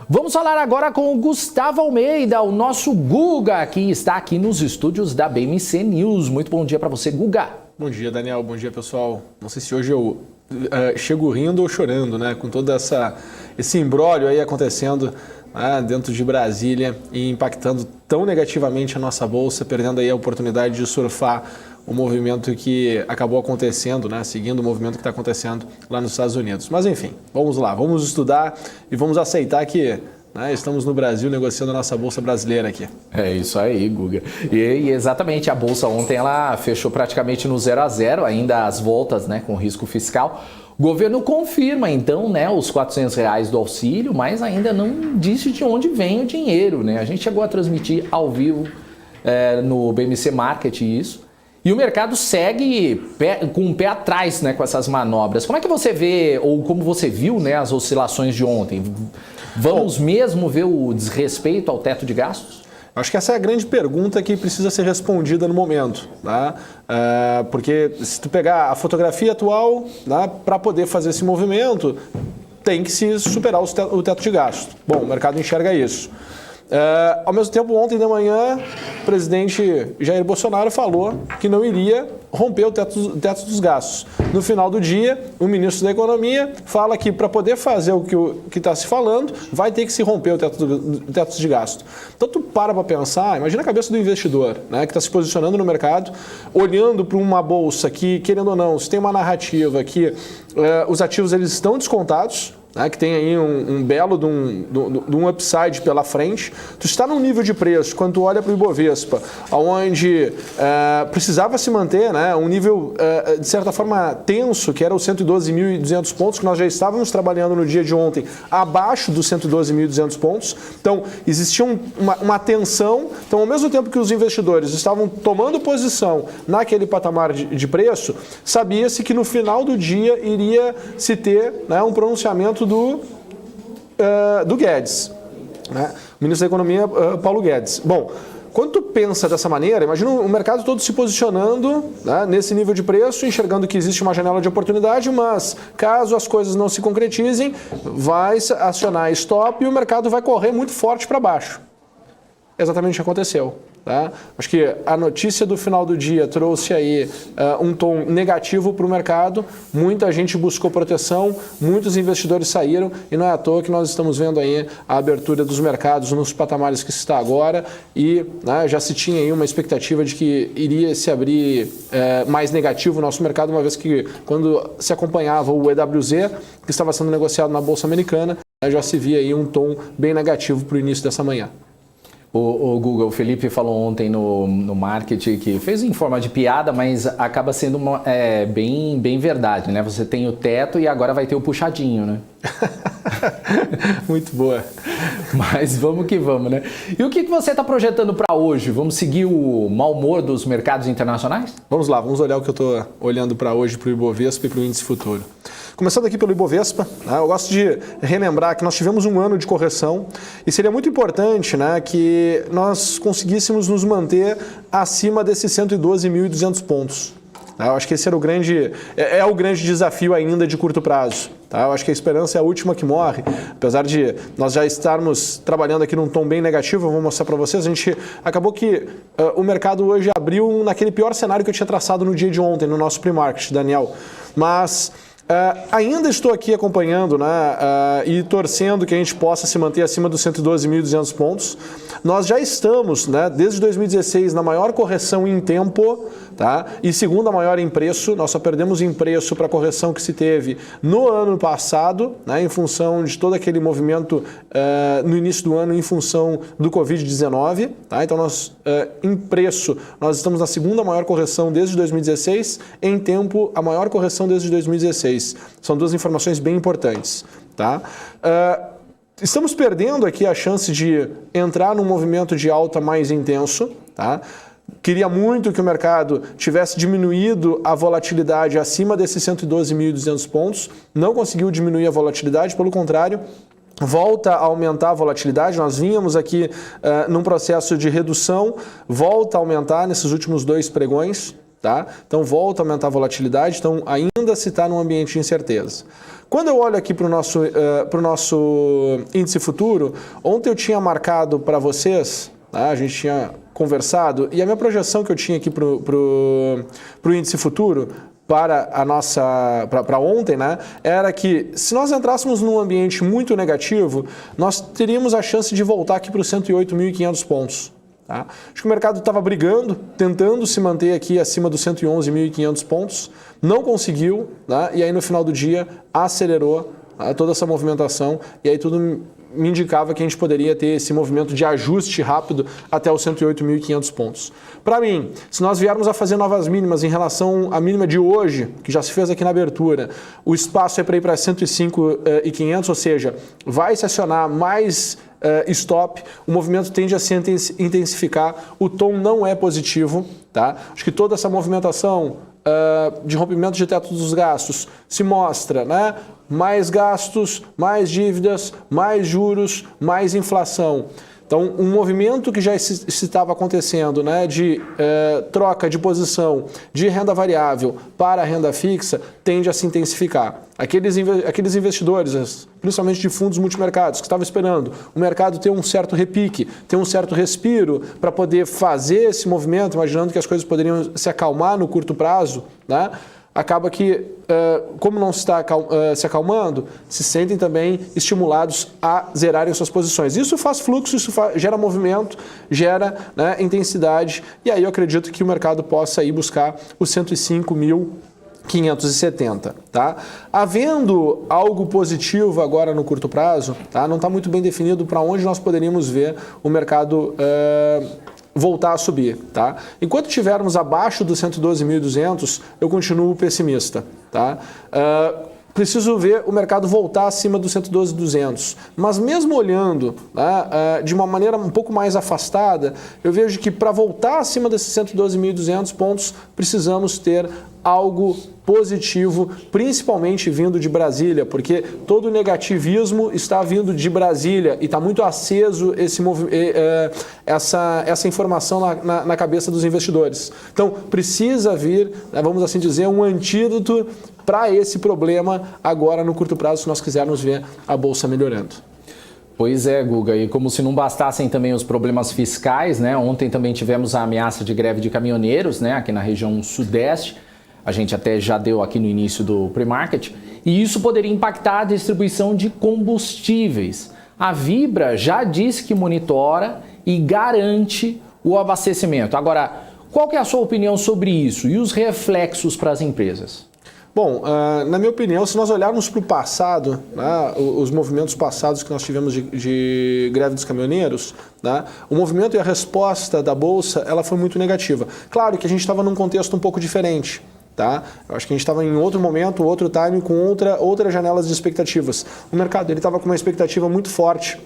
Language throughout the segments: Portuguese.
Vamos falar agora com o Gustavo Almeida, o nosso Guga, que está aqui nos estúdios da BMC News. Muito bom dia para você, Guga. Bom dia, Daniel. Bom dia, pessoal. Não sei se hoje eu chego rindo ou chorando, né? Com todo esse imbróglio aí acontecendo dentro de Brasília e impactando tão negativamente a nossa bolsa, perdendo aí a oportunidade de surfar o movimento que acabou acontecendo, né? Seguindo o movimento que está acontecendo lá nos Estados Unidos. Mas enfim, vamos lá, vamos estudar e vamos aceitar que estamos no Brasil negociando a nossa bolsa brasileira aqui. É isso aí, Guga. E exatamente, a bolsa ontem ela fechou praticamente no 0 a 0, ainda as voltas, né, com risco fiscal. O governo confirma então, né, os R$400 do auxílio, mas ainda não disse de onde vem o dinheiro, né? A gente chegou a transmitir ao vivo no BMC Market isso. E o mercado segue com o pé atrás, né, com essas manobras. Como é que você vê, ou como você viu, né, as oscilações de ontem? Vamos mesmo ver o desrespeito ao teto de gastos? Acho que essa é a grande pergunta que precisa ser respondida no momento, tá? Porque se tu pegar a fotografia atual, para poder fazer esse movimento, tem que se superar o teto de gasto. Bom, o mercado enxerga isso. Ao mesmo tempo, ontem de manhã, o presidente Jair Bolsonaro falou que não iria romper o teto dos gastos. No final do dia, o ministro da Economia fala que para poder fazer o que está se falando, vai ter que se romper o teto de gasto. Então, tu para pensar, imagina a cabeça do investidor, né, que está se posicionando no mercado, olhando para uma bolsa que, querendo ou não, se tem uma narrativa que os ativos eles estão descontados, que tem aí um belo de um upside pela frente. Tu está num nível de preço, quando tu olha para o Ibovespa, onde precisava se manter, né, um nível, de certa forma, tenso, que era os 112.200 pontos, que nós já estávamos trabalhando no dia de ontem, abaixo dos 112.200 pontos. Então, existia uma tensão. Então, ao mesmo tempo que os investidores estavam tomando posição naquele patamar de preço, sabia-se que no final do dia iria se ter, né, um pronunciamento do Guedes, né? O ministro da Economia, Paulo Guedes. Bom, quando tu pensa dessa maneira, imagina o mercado todo se posicionando, né, nesse nível de preço, enxergando que existe uma janela de oportunidade, mas caso as coisas não se concretizem, vai acionar stop e o mercado vai correr muito forte para baixo. Exatamente o que aconteceu. Tá? Acho que a notícia do final do dia trouxe aí um tom negativo para o mercado, muita gente buscou proteção, muitos investidores saíram e não é à toa que nós estamos vendo aí a abertura dos mercados nos patamares que se está agora e, né, já se tinha aí uma expectativa de que iria se abrir mais negativo o nosso mercado, uma vez que quando se acompanhava o EWZ, que estava sendo negociado na Bolsa Americana, já se via aí um tom bem negativo para o início dessa manhã. O Google, o Felipe falou ontem no marketing que fez em forma de piada, mas acaba sendo bem verdade, né? Você tem o teto e agora vai ter o puxadinho, né? Muito boa. Mas vamos que vamos, né? E o que você está projetando para hoje? Vamos seguir o mau humor dos mercados internacionais? Vamos lá, vamos olhar o que eu estou olhando para hoje, para o Ibovespa e para o índice futuro. Começando aqui pelo Ibovespa, eu gosto de relembrar que nós tivemos um ano de correção e seria muito importante, né, que nós conseguíssemos nos manter acima desses 112.200 pontos. Eu acho que esse era o grande desafio ainda de curto prazo. Eu acho que a esperança é a última que morre. Apesar de nós já estarmos trabalhando aqui num tom bem negativo, eu vou mostrar para vocês, a gente acabou que o mercado hoje abriu naquele pior cenário que eu tinha traçado no dia de ontem, no nosso pre-market, Daniel. Mas ainda estou aqui acompanhando, né, e torcendo que a gente possa se manter acima dos 112.200 pontos. Nós já estamos, né, desde 2016 na maior correção em tempo, tá? E segunda maior em preço. Nós só perdemos em preço para a correção que se teve no ano passado, né, em função de todo aquele movimento no início do ano em função do Covid-19. Tá? Então, em preço, nós estamos na segunda maior correção desde 2016, em tempo, a maior correção desde 2016. São duas informações bem importantes. Tá? Estamos perdendo aqui a chance de entrar num movimento de alta mais intenso. Tá? Queria muito que o mercado tivesse diminuído a volatilidade acima desses 112.200 pontos. Não conseguiu diminuir a volatilidade, pelo contrário, volta a aumentar a volatilidade. Nós vínhamos aqui num processo de redução, volta a aumentar nesses últimos dois pregões. Tá? Então volta a aumentar a volatilidade, então ainda se está num ambiente de incerteza. Quando eu olho aqui para o nosso índice futuro, ontem eu tinha marcado para vocês, tá? A gente tinha conversado, e a minha projeção que eu tinha aqui para o índice futuro, para ontem, né, era que se nós entrássemos num ambiente muito negativo, nós teríamos a chance de voltar aqui para os 108.500 pontos. Tá? Acho que o mercado estava brigando, tentando se manter aqui acima dos 111.500 pontos, não conseguiu, tá? E aí no final do dia acelerou toda essa movimentação, e aí tudo me indicava que a gente poderia ter esse movimento de ajuste rápido até os 108.500 pontos. Para mim, se nós viermos a fazer novas mínimas em relação à mínima de hoje, que já se fez aqui na abertura, o espaço é para ir para 105.500, ou seja, vai se acionar mais stop, o movimento tende a se intensificar, o tom não é positivo, tá? Acho que toda essa movimentação de rompimento de teto dos gastos se mostra, né? Mais gastos, mais dívidas, mais juros, mais inflação. Então, um movimento que já estava acontecendo, né, de troca de posição de renda variável para renda fixa, tende a se intensificar. Aqueles investidores, principalmente de fundos multimercados, que estavam esperando o mercado ter um certo repique, ter um certo respiro para poder fazer esse movimento, imaginando que as coisas poderiam se acalmar no curto prazo, né? Acaba que, como não se está se acalmando, se sentem também estimulados a zerarem suas posições. Isso faz fluxo, gera movimento, gera, né, intensidade, e aí eu acredito que o mercado possa ir buscar os 105.570, tá? Havendo algo positivo agora no curto prazo, tá? Não está muito bem definido para onde nós poderíamos ver o mercado voltar a subir, tá? Enquanto estivermos abaixo dos 112.200, eu continuo pessimista, tá? Preciso ver o mercado voltar acima dos 112.200. Mas mesmo olhando, né, de uma maneira um pouco mais afastada, eu vejo que para voltar acima desses 112.200 pontos, precisamos ter algo positivo, principalmente vindo de Brasília, porque todo o negativismo está vindo de Brasília e está muito aceso essa informação na cabeça dos investidores. Então, precisa vir, né, vamos assim dizer, um antídoto para esse problema agora no curto prazo, se nós quisermos ver a Bolsa melhorando. Pois é, Guga, e como se não bastassem também os problemas fiscais, né? Ontem também tivemos a ameaça de greve de caminhoneiros, né, aqui na região sudeste. A gente até já deu aqui no início do pre-market, e isso poderia impactar a distribuição de combustíveis. A Vibra já disse que monitora e garante o abastecimento. Agora, qual que é a sua opinião sobre isso e os reflexos para as empresas? Bom, na minha opinião, se nós olharmos para o passado, né, os movimentos passados que nós tivemos de greve dos caminhoneiros, né, o movimento e a resposta da Bolsa ela foi muito negativa. Claro que a gente estava num contexto um pouco diferente. Tá? Eu acho que a gente estava em outro momento, outro timing, com outras janelas de expectativas. O mercado estava com uma expectativa muito forte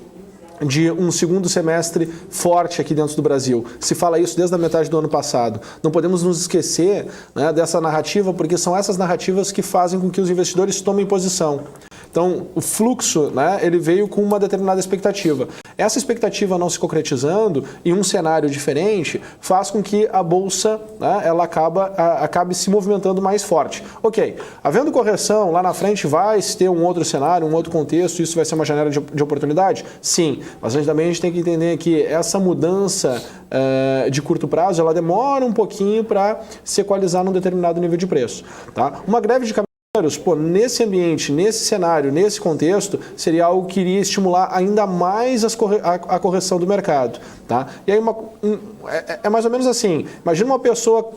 de um segundo semestre forte aqui dentro do Brasil. Se fala isso desde a metade do ano passado. Não podemos nos esquecer, né, dessa narrativa, porque são essas narrativas que fazem com que os investidores tomem posição. Então, o fluxo, né, ele veio com uma determinada expectativa. Essa expectativa não se concretizando em um cenário diferente faz com que a Bolsa, né, ela acabe se movimentando mais forte. Ok, havendo correção, lá na frente vai ter um outro cenário, um outro contexto, isso vai ser uma janela de oportunidade? Sim, mas também a gente tem que entender que essa mudança de curto prazo, ela demora um pouquinho para se equalizar num determinado nível de preço. Tá? Uma greve de pô, nesse ambiente, nesse cenário, nesse contexto, seria algo que iria estimular ainda mais a correção do mercado. Tá? E aí é mais ou menos assim, imagina uma pessoa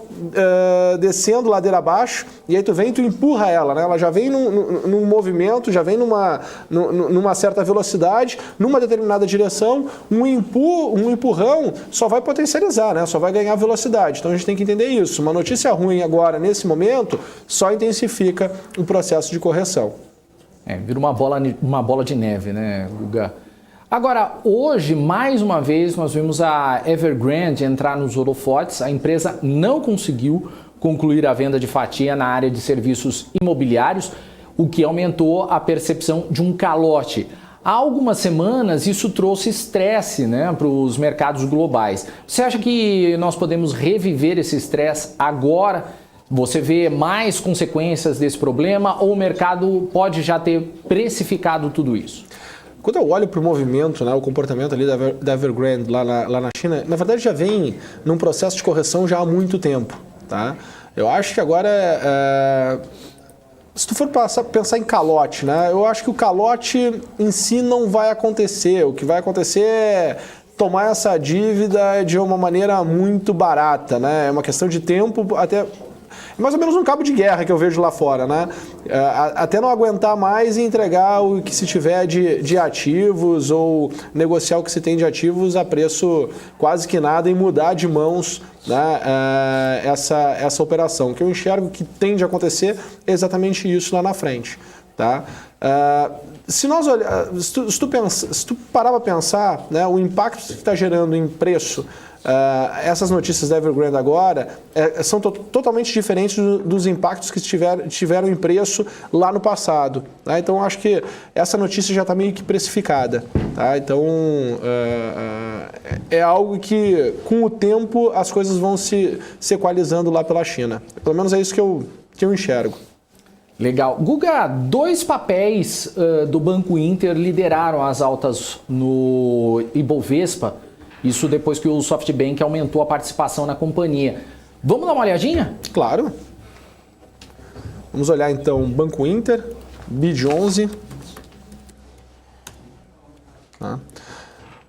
descendo ladeira abaixo e aí tu vem e tu empurra ela, né? Ela já vem num movimento, já vem numa certa velocidade, numa determinada direção, um empurrão só vai potencializar, né? Só vai ganhar velocidade. Então a gente tem que entender isso. Uma notícia ruim agora, nesse momento, só intensifica o processo de correção. Vira uma bola de neve, né, Guga? Agora, hoje, mais uma vez, nós vimos a Evergrande entrar nos holofotes. A empresa não conseguiu concluir a venda de fatia na área de serviços imobiliários, o que aumentou a percepção de um calote. Há algumas semanas, isso trouxe estresse, né, para os mercados globais. Você acha que nós podemos reviver esse estresse agora, Você vê mais consequências desse problema ou o mercado pode já ter precificado tudo isso? Quando eu olho para o movimento, né, o comportamento ali da Evergrande lá na China, na verdade já vem num processo de correção já há muito tempo. Tá? Eu acho que agora, se tu for pensar em calote, né, eu acho que o calote em si não vai acontecer. O que vai acontecer é tomar essa dívida de uma maneira muito barata. Né? É uma questão de tempo, até mais ou menos um cabo de guerra que eu vejo lá fora, né? Até não aguentar mais e entregar o que se tiver de ativos ou negociar o que se tem de ativos a preço quase que nada e mudar de mãos, né, essa operação. O que eu enxergo que tende a acontecer é exatamente isso lá na frente. Tá? Se tu parar para pensar, né, o impacto que está gerando em preço, essas notícias da Evergrande agora são totalmente diferentes dos impactos que tiveram em preço lá no passado. Tá? Então, acho que essa notícia já está meio que precificada. Tá? Então, é algo que, com o tempo, as coisas vão se equalizando lá pela China. Pelo menos é isso que eu enxergo. Legal. Guga, 2 papéis do Banco Inter lideraram as altas no Ibovespa. Isso depois que o SoftBank aumentou a participação na companhia. Vamos dar uma olhadinha? Claro. Vamos olhar então Banco Inter, BID11. Tá.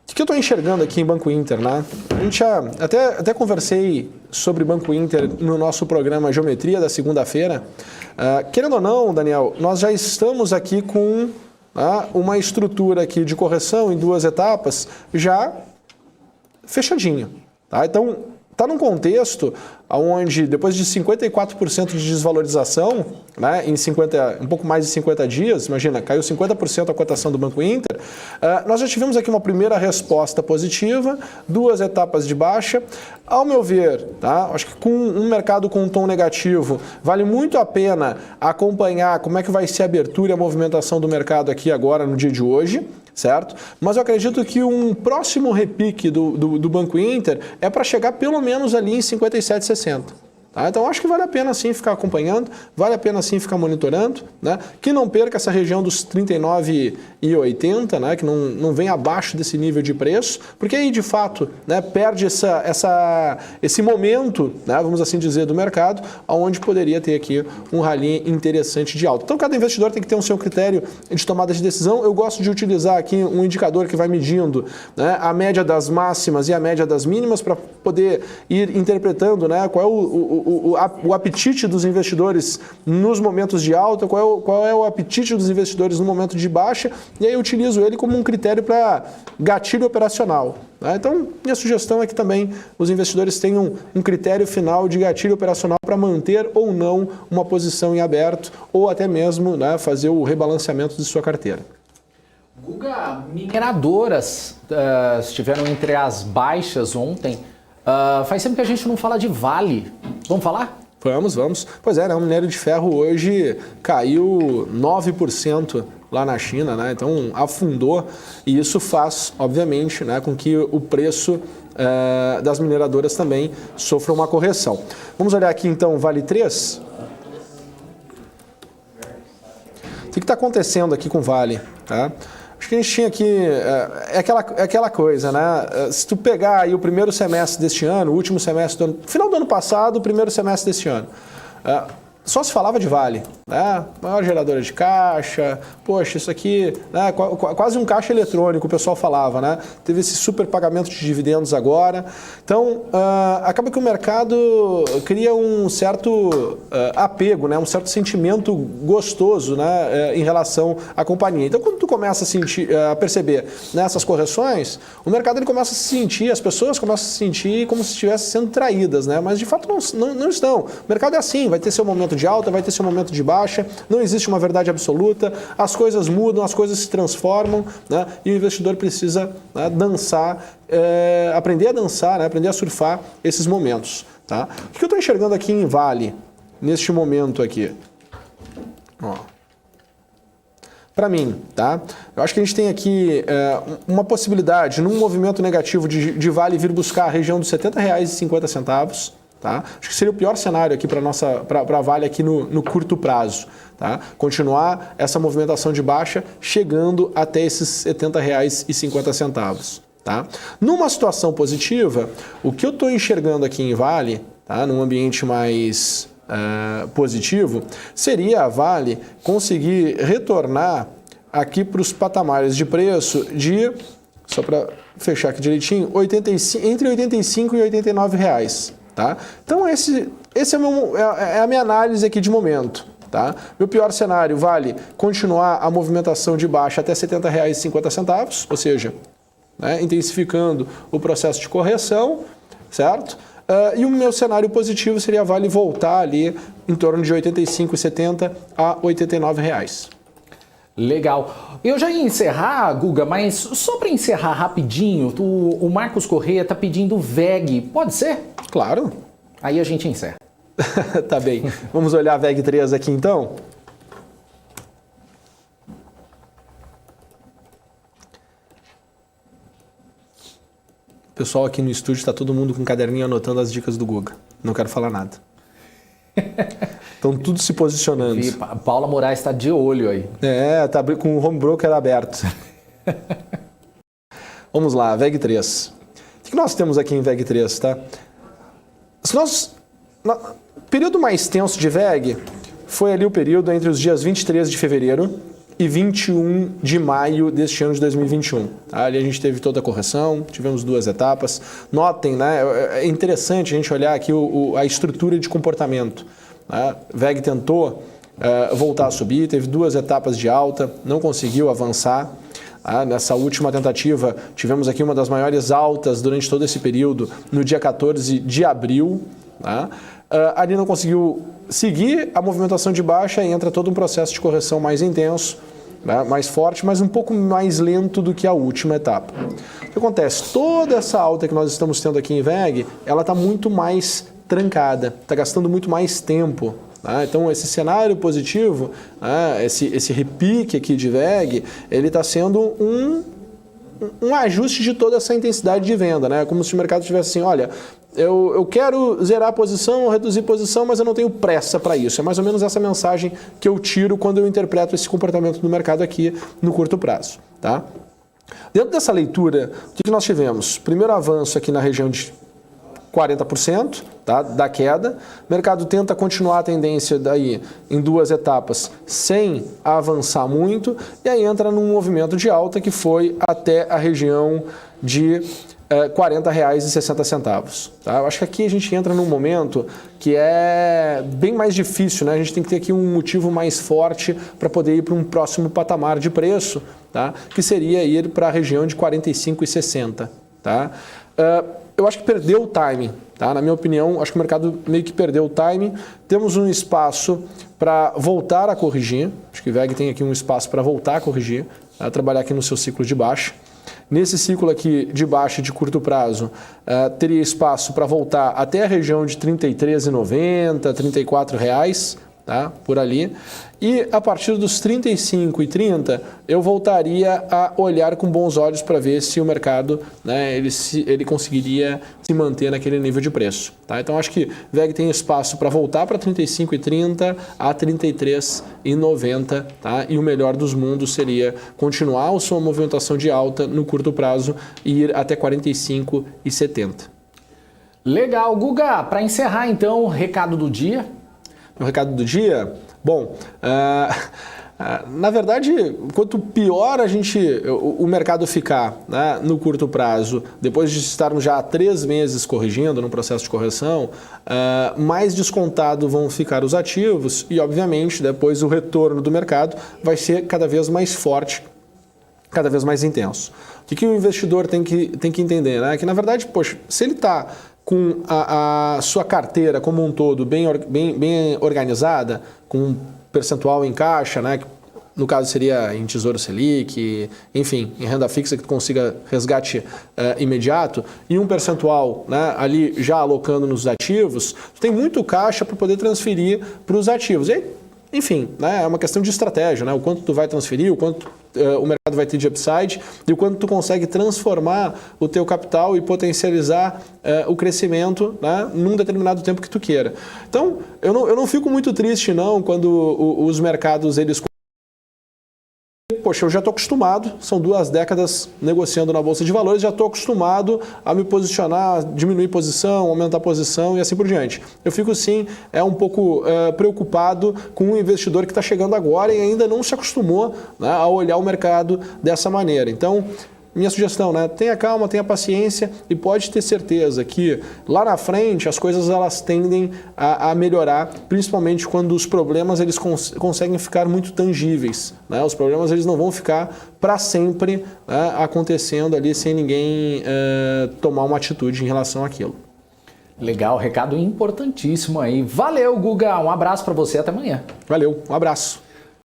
O que eu estou enxergando aqui em Banco Inter? Né? A gente já até conversei sobre Banco Inter no nosso programa Geometria da segunda-feira. Querendo ou não, Daniel, nós já estamos aqui com uma estrutura aqui de correção em 2 etapas já fechadinho. Tá? Então, está num contexto onde, depois de 54% de desvalorização, né, em um pouco mais de 50 dias, imagina, caiu 50% a cotação do Banco Inter, nós já tivemos aqui uma primeira resposta positiva, 2 etapas de baixa. Ao meu ver, tá, acho que com um mercado com um tom negativo, vale muito a pena acompanhar como é que vai ser a abertura e a movimentação do mercado aqui agora, no dia de hoje. Certo? Mas eu acredito que um próximo repique do Banco Inter é para chegar pelo menos ali em 57,60. Tá? Então acho que vale a pena sim ficar acompanhando, vale a pena sim ficar monitorando, né? Que não perca essa região dos 39,80, né? Que não venha abaixo desse nível de preço, porque aí de fato, né, perde esse momento, né, vamos assim dizer, do mercado, onde poderia ter aqui um rally interessante de alta. Então cada investidor tem que ter um seu critério de tomada de decisão. Eu gosto de utilizar aqui um indicador que vai medindo, né, a média das máximas e a média das mínimas para poder ir interpretando, né, qual é o apetite dos investidores nos momentos de alta, qual é o apetite dos investidores no momento de baixa, e aí eu utilizo ele como um critério para gatilho operacional. Tá? Então, minha sugestão é que também os investidores tenham um critério final de gatilho operacional para manter ou não uma posição em aberto, ou até mesmo, né, fazer o rebalanceamento de sua carteira. Guga, mineradoras estiveram entre as baixas ontem. Faz tempo que a gente não fala de Vale. Vamos falar? Vamos. Pois é, né? O minério de ferro hoje caiu 9% lá na China, né? Então afundou, e isso faz, obviamente, né, com que o preço das mineradoras também sofra uma correção. Vamos olhar aqui então Vale 3. O que está acontecendo aqui com o Vale? Tá? Acho que a gente tinha aqui, aquela coisa, né? Se tu pegar aí o primeiro semestre deste ano, o último semestre final do ano passado, o primeiro semestre deste ano, só se falava de Vale, né? Maior geradora de caixa, poxa, isso aqui, né? Quase um caixa eletrônico, o pessoal falava, né? Teve esse super pagamento de dividendos agora. Então, acaba que o mercado cria um certo apego, né? Um certo sentimento gostoso, né? Em relação à companhia. Então, quando tu começa a perceber nessas correções, o mercado ele começa a se sentir, as pessoas começam a se sentir como se estivessem sendo traídas, né? Mas de fato não estão. O mercado é assim, vai ter seu momento de alta, vai ter seu momento de baixa, não existe uma verdade absoluta, as coisas mudam, as coisas se transformam, né? E o investidor precisa, né, dançar, aprender a dançar, né? Aprender a surfar esses momentos. Tá? O que eu estou enxergando aqui em Vale, neste momento aqui? Para mim, tá? Eu acho que a gente tem aqui uma possibilidade, num movimento negativo de Vale vir buscar a região dos R$ 70,50, Tá? Acho que seria o pior cenário aqui para a Vale aqui no curto prazo. Tá? Continuar essa movimentação de baixa chegando até esses R$ 70,50. Tá? Numa situação positiva, o que eu estou enxergando aqui em Vale, tá? Num ambiente mais positivo, seria a Vale conseguir retornar aqui para os patamares de preço de, só para fechar aqui direitinho, entre R$ 85 e R$ 89 reais. Tá? Então esse é a minha análise aqui de momento. Tá? Meu pior cenário, Vale continuar a movimentação de baixa até R$ 70,50, ou seja, né, intensificando o processo de correção, certo? E o meu cenário positivo seria a Vale voltar ali em torno de R$ 85,70 a R$ 89 reais. Legal. Eu já ia encerrar, Guga, mas só para encerrar rapidinho, o Marcos Correia está pedindo VEG. Pode ser? Claro. Aí a gente encerra. Tá bem. Vamos olhar a VEG 3 aqui então? Pessoal aqui no estúdio está todo mundo com um caderninho anotando as dicas do Guga. Não quero falar nada. Estão tudo se posicionando. Paula Moraes está de olho aí. Tá com o home broker aberto. Vamos lá, VEG 3. O que nós temos aqui em VEG 3, tá? O período mais tenso de VEG foi ali o período entre os dias 23 de fevereiro e 21 de maio deste ano de 2021. Ali a gente teve toda a correção, tivemos 2 etapas. Notem, né, é interessante a gente olhar aqui a estrutura de comportamento. Né? VEG tentou voltar a subir, teve 2 etapas de alta, não conseguiu avançar. Nessa última tentativa, tivemos aqui uma das maiores altas durante todo esse período, no dia 14 de abril. Ali não conseguiu seguir a movimentação de baixa e entra todo um processo de correção mais intenso, né, mais forte, mas um pouco mais lento do que a última etapa. O que acontece? Toda essa alta que nós estamos tendo aqui em VEG, ela está muito mais trancada, está gastando muito mais tempo. Então, esse cenário positivo, esse repique aqui de VEG, ele está sendo um ajuste de toda essa intensidade de venda, né? Como se o mercado tivesse assim, olha, eu quero zerar a posição, reduzir posição, mas eu não tenho pressa para isso. É mais ou menos essa mensagem que eu tiro quando eu interpreto esse comportamento do mercado aqui no curto prazo. Tá? Dentro dessa leitura, o que nós tivemos? Primeiro avanço aqui na região de 40%, tá, da queda. O mercado tenta continuar a tendência daí em 2 etapas sem avançar muito e aí entra num movimento de alta que foi até a região de R$ 40,60. Tá? Eu acho que aqui a gente entra num momento que é bem mais difícil, né? A gente tem que ter aqui um motivo mais forte para poder ir para um próximo patamar de preço, tá? Que seria ir para a região de R$ 45,60. Tá? Eu acho que perdeu o timing, tá? Na minha opinião, acho que o mercado meio que perdeu o timing. Temos um espaço para voltar a corrigir. Acho que o VEG tem aqui um espaço para voltar a corrigir, tá? Trabalhar aqui no seu ciclo de baixa. Nesse ciclo aqui de baixa de curto prazo, teria espaço para voltar até a região de R$ 33,90, R$ 34, tá? Por ali. E a partir dos 35 e 30, eu voltaria a olhar com bons olhos para ver se o mercado, né, ele conseguiria se manter naquele nível de preço. Tá? Então, acho que VEG tem espaço para voltar para 35 e 30 a 33 e 90. Tá? E o melhor dos mundos seria continuar a sua movimentação de alta no curto prazo e ir até 45 e 70. Legal, Guga. Para encerrar, então, recado do dia. O recado do dia? Bom, na verdade, quanto pior o mercado ficar, né, no curto prazo, depois de estarmos já há 3 meses corrigindo no processo de correção, mais descontado vão ficar os ativos e, obviamente, depois o retorno do mercado vai ser cada vez mais forte, cada vez mais intenso. O que o investidor tem que entender? Né? Que, na verdade, poxa, se ele está com a sua carteira como um todo bem organizada, com um percentual em caixa, né, que no caso seria em Tesouro Selic, enfim, em renda fixa que consiga resgate imediato, e um percentual, né, ali já alocando nos ativos, tem muito caixa para poder transferir para os ativos. E aí, Enfim, né, é uma questão de estratégia, né? O quanto tu vai transferir, o quanto o mercado vai ter de upside e o quanto tu consegue transformar o teu capital e potencializar o crescimento, né, num determinado tempo que tu queira. Então, eu não fico muito triste não quando os mercados eles... Poxa, eu já estou acostumado, são 2 décadas negociando na Bolsa de Valores, já estou acostumado a me posicionar, diminuir posição, aumentar posição e assim por diante. Eu fico sim, um pouco preocupado com um investidor que está chegando agora e ainda não se acostumou, né, a olhar o mercado dessa maneira. Então, minha sugestão, né? Tenha calma, tenha paciência e pode ter certeza que lá na frente as coisas elas tendem a melhorar, principalmente quando os problemas eles conseguem ficar muito tangíveis, né? Os problemas eles não vão ficar para sempre, né, acontecendo ali sem ninguém tomar uma atitude em relação àquilo. Legal, recado importantíssimo aí. Valeu, Guga. Um abraço para você, até amanhã. Valeu, um abraço.